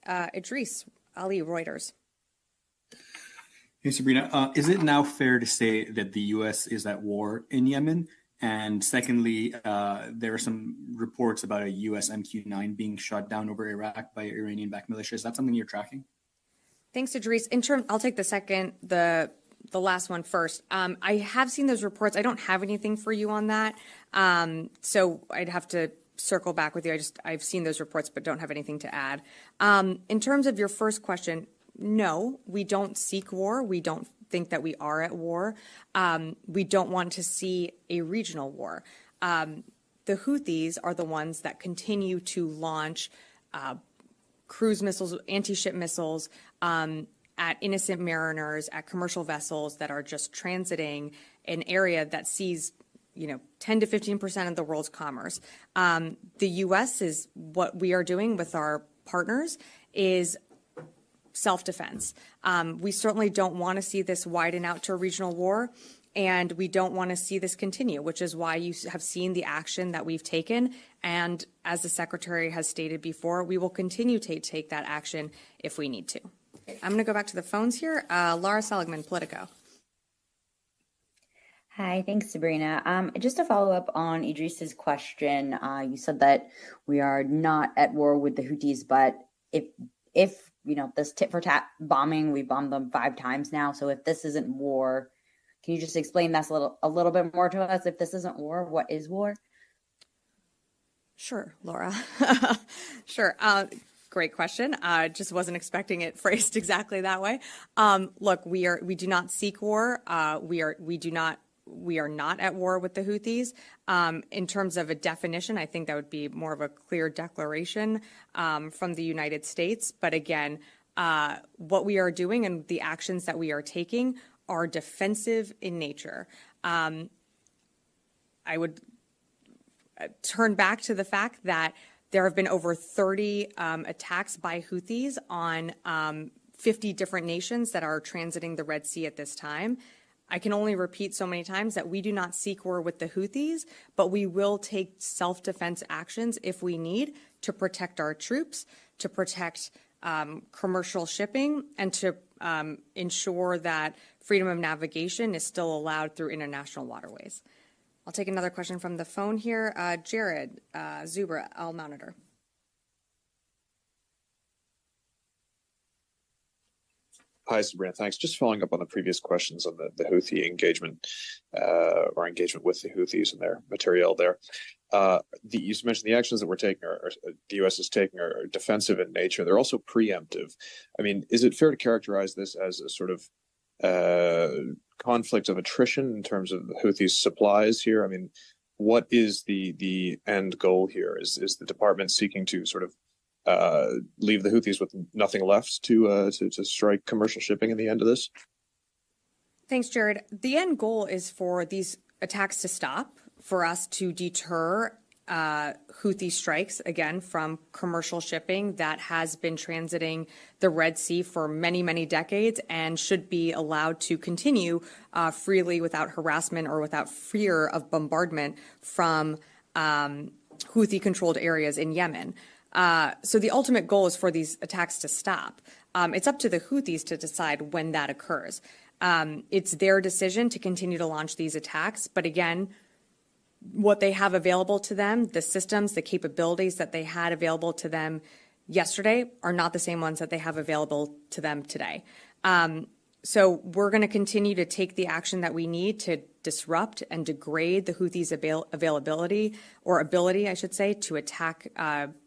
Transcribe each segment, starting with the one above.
Idris Ali, Reuters. Hey, Sabrina, is it now fair to say that the U.S. is at war in Yemen? And secondly, there are some reports about a U.S. MQ-9 being shot down over Iraq by Iranian-backed militia. Is that something you're tracking? Thanks, Idris. I'll take the last one first. I have seen those reports. I don't have anything for you on that, so I'd have to circle back with you. I've seen those reports, but don't have anything to add. In terms of your first question, no, we don't seek war. We don't think that we are at war. We don't want to see a regional war. The Houthis are the ones that continue to launch cruise missiles, anti-ship missiles at innocent mariners, at commercial vessels that are just transiting an area that sees 10 to 15% of the world's commerce. The U.S. is what we are doing with our partners is self-defense. We certainly don't want to see this widen out to a regional war, and we don't want to see this continue, which is why you have seen the action that we've taken. And as the Secretary has stated before, we will continue to take that action if we need to. I'm going to go back to the phones here. Laura Seligman, Politico. Hi, thanks, Sabrina. Just to follow up on Idris's question, you said that we are not at war with the Houthis, but if this tit for tat bombing, we bombed them 5 times now. So if this isn't war, can you just explain that a little bit more to us? If this isn't war, what is war? Sure, Laura. Sure. Great question. Just wasn't expecting it phrased exactly that way. Look, we do not seek war. We are not at war with the Houthis. In terms of a definition, I think that would be more of a clear declaration from the United States. But again, what we are doing and the actions that we are taking are defensive in nature. I would turn back to the fact that there have been over 30 attacks by Houthis on 50 different nations that are transiting the Red Sea at this time. I can only repeat so many times that we do not seek war with the Houthis, but we will take self-defense actions if we need to protect our troops, to protect commercial shipping, and to ensure that freedom of navigation is still allowed through international waterways. I'll take another question from the phone here. Jared Zubra, Al Monitor. Hi, Sabrina. Thanks. Just following up on the previous questions on the Houthi engagement or engagement with the Houthis and their material there. You mentioned the actions that we're taking, or the U.S. is taking, are defensive in nature. They're also preemptive. I mean, is it fair to characterize this as a sort of conflict of attrition in terms of the Houthis' supplies here? I mean, what is the end goal here? Is the department seeking to sort of leave the Houthis with nothing left to strike commercial shipping in the end of this? Thanks, Jared. The end goal is for these attacks to stop, for us to deter Houthi strikes, again, from commercial shipping that has been transiting the Red Sea for many, many decades and should be allowed to continue freely without harassment or without fear of bombardment from Houthi-controlled areas in Yemen. So the ultimate goal is for these attacks to stop. It's up to the Houthis to decide when that occurs. It's their decision to continue to launch these attacks. But again, what they have available to them, the systems, the capabilities that they had available to them yesterday are not the same ones that they have available to them today. So we're going to continue to take the action that we need to disrupt and degrade the Houthis' availability or ability, I should say, to attack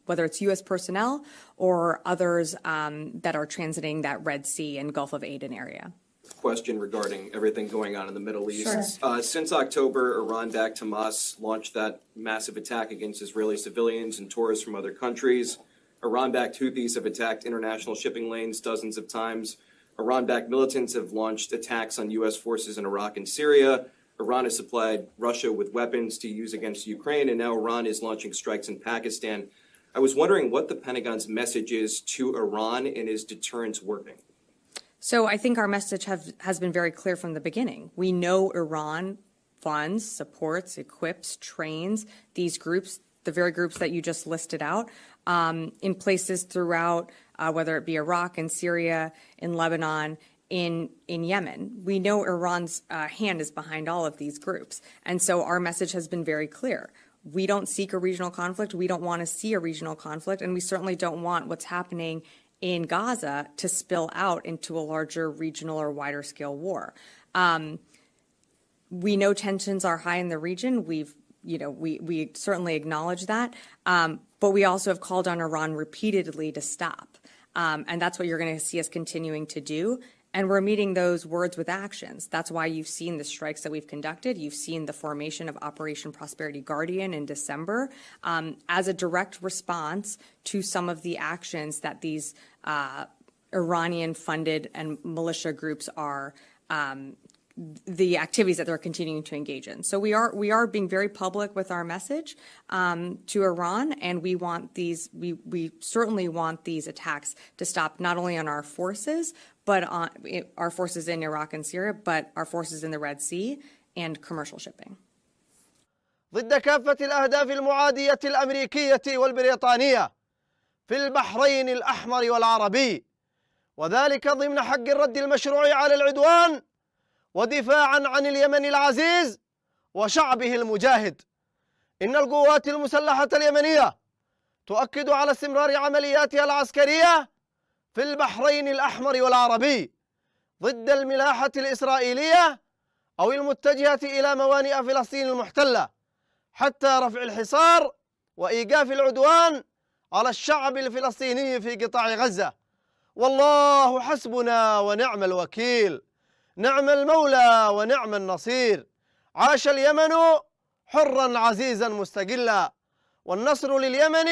whether it's U.S. personnel or others that are transiting that Red Sea and Gulf of Aden area. Question regarding everything going on in the Middle East. Sure. Since October, Iran-backed Hamas launched that massive attack against Israeli civilians and tourists from other countries. Iran-backed Houthis have attacked international shipping lanes dozens of times. Iran-backed militants have launched attacks on U.S. forces in Iraq and Syria. Iran has supplied Russia with weapons to use against Ukraine, and now Iran is launching strikes in Pakistan. I was wondering what the Pentagon's message is to Iran, and is deterrence working? So I think our message has been very clear from the beginning. We know Iran funds, supports, equips, trains these groups, the very groups that you just listed out, in places throughout whether it be Iraq and Syria, in Lebanon, in Yemen. We know Iran's hand is behind all of these groups. And so our message has been very clear. We don't seek a regional conflict. We don't want to see a regional conflict. And we certainly don't want what's happening in Gaza to spill out into a larger regional or wider scale war. We know tensions are high in the region. We certainly acknowledge that. But we also have called on Iran repeatedly to stop. And that's what you're going to see us continuing to do. And we're meeting those words with actions. That's why you've seen the strikes that we've conducted. You've seen the formation of Operation Prosperity Guardian in December as a direct response to some of the actions that these Iranian-funded and militia groups are the activities that they're continuing to engage in. So we are being very public with our message to Iran, and we want we certainly want these attacks to stop, not only on our forces, but on our forces in Iraq and Syria, but our forces in the Red Sea and commercial shipping. ضد كافة الأهداف المعادية الأمريكية والبريطانية في البحرين الأحمر والعربي، وذلك ضمن حق الرد المشروع على العدوان ودفاعا عن اليمن العزيز وشعبه المجاهد. إن القوات المسلحة اليمنية تؤكد على استمرار عملياتها العسكرية في البحرين الأحمر والعربي ضد الملاحة الإسرائيلية أو المتجهة إلى موانئ فلسطين المحتلة حتى رفع الحصار وإيقاف العدوان على الشعب الفلسطيني في قطاع غزة. والله حسبنا ونعم الوكيل، نعم المولى ونعم النصير. عاش اليمن حرا عزيزا مستقلا، والنصر لليمن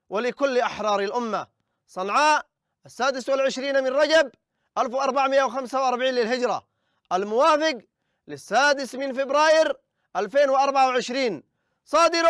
ولكل أحرار الأمة. صنعاء 26 من رجب 1445 للهجرة، الموافق 6 من فبراير 2024. صادر